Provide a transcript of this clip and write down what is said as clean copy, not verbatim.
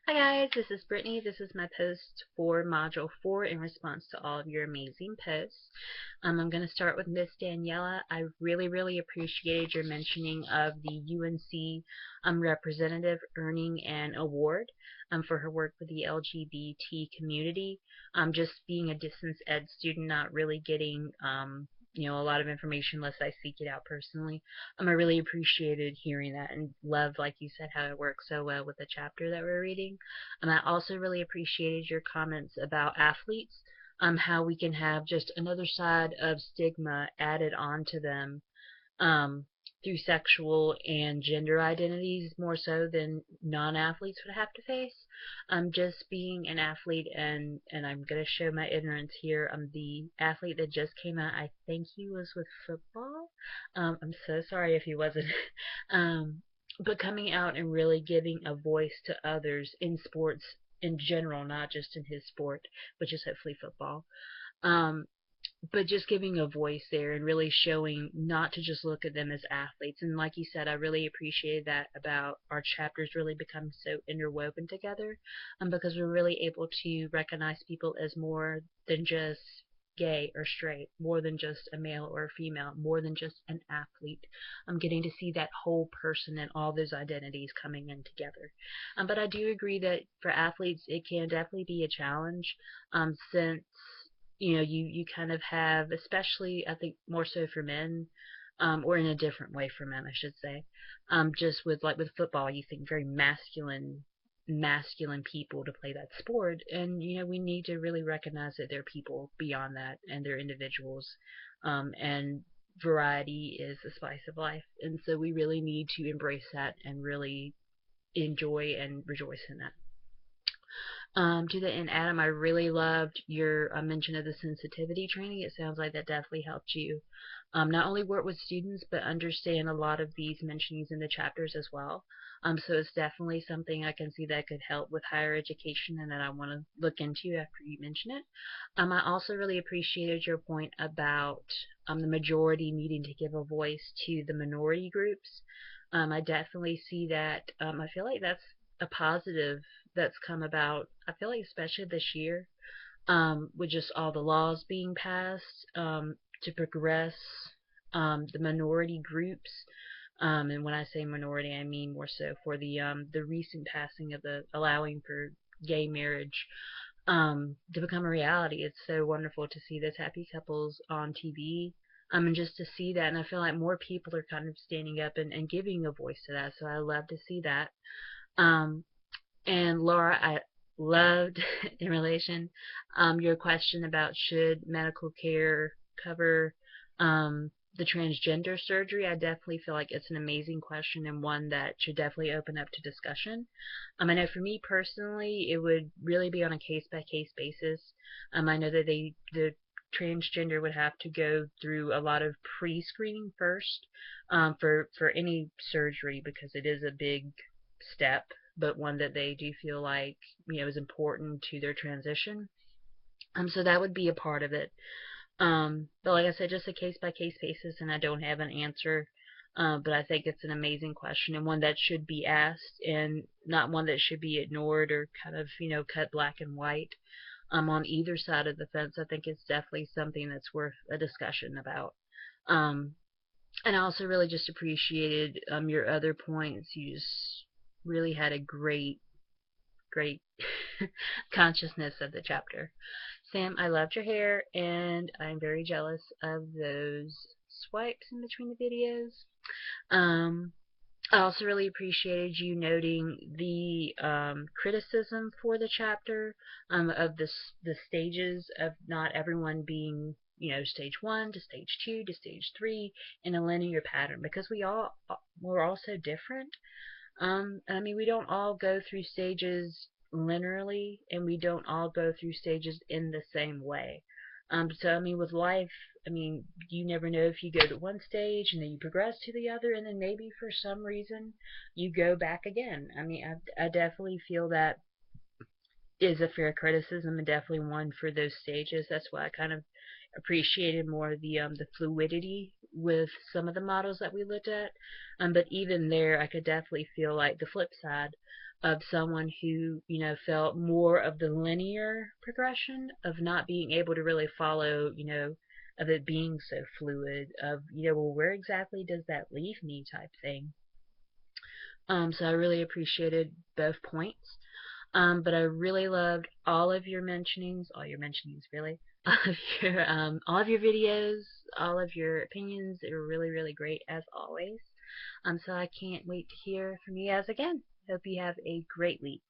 Hi guys, this is Brittany. This is my post for Module 4 in response to all of your amazing posts. I'm going to start with Miss Daniela. I really appreciated your mentioning of the UNC representative earning an award for her work with the LGBT community. Just being a distance ed student, not really getting a lot of information unless I seek it out personally. I really appreciated hearing that and love, like you said, how it works so well with the chapter that we're reading. And I also really appreciated your comments about athletes, how we can have just another side of stigma added onto them um, through sexual and gender identities more so than non-athletes would have to face. Just being an athlete, and I'm going to show my ignorance here. The athlete that just came out, I think he was with football. I'm so sorry if he wasn't. um, but coming out and really giving a voice to others in sports in general, not just in his sport, which is hopefully football. Um, but just giving a voice there and really showing not to just look at them as athletes. And like you said, I really appreciated that about our chapters really become so interwoven together, because we're really able to recognize people as more than just gay or straight, more than just a male or a female, more than just an athlete. I'm getting to see that whole person and all those identities coming in together. But I do agree that for athletes, it can definitely be a challenge, since you kind of have, especially I think more so for men, or in a different way for men, I should say. Just with like with football, you think very masculine people to play that sport, and we need to really recognize that there are people beyond that, and they're individuals, and variety is the spice of life, and so we really need to embrace that and really enjoy and rejoice in that. To the end, Adam, I really loved your mention of the sensitivity training. It sounds like that definitely helped you not only work with students, but understand a lot of these mentionings in the chapters as well. So it's definitely something I can see that could help with higher education and that I want to look into after you mention it. I also really appreciated your point about the majority needing to give a voice to the minority groups. I definitely see that. I feel like that's a positive that's come about, I feel like especially this year, with just all the laws being passed to progress the minority groups. And when I say minority, I mean more so for the recent passing of the allowing for gay marriage to become a reality. It's so wonderful to see those happy couples on TV. And just to see that, and I feel like more people are kind of standing up and giving a voice to that. So I love to see that. Um, and Laura, I loved in relation your question about should medical care cover the transgender surgery. I definitely feel like it's an amazing question and one that should definitely open up to discussion. I know for me personally, it would really be on a case by case basis. I know that the transgender would have to go through a lot of pre-screening first for any surgery because it is a big step, but one that they do feel like is important to their transition. So that would be a part of it. But like I said, just a case by case basis, and I don't have an answer. But I think it's an amazing question and one that should be asked, and not one that should be ignored or kind of cut black and white. On either side of the fence, I think it's definitely something that's worth a discussion about. Um, and I also really just appreciated your other points. You just really had a great consciousness of the chapter. Sam, I loved your hair, and I'm very jealous of those swipes in between the videos. Um, I also really appreciated you noting the criticism for the chapter of the stages of not everyone being stage 1 to stage 2 to stage 3 in a linear pattern, because we're all so different. We don't all go through stages linearly, and we don't all go through stages in the same way. So with life, you never know if you go to one stage and then you progress to the other, and then maybe for some reason you go back again. I definitely feel that is a fair criticism and definitely one for those stages. That's why I kind of appreciated more the fluidity with some of the models that we looked at. But even there, I could definitely feel like the flip side. of someone who, felt more of the linear progression of not being able to really follow, of it being so fluid, of, well, where exactly does that leave me type thing. So I really appreciated both points. But I really loved all your mentionings really, all of your videos, all of your opinions. They were really, really great as always. So I can't wait to hear from you guys again. Hope you have a great week.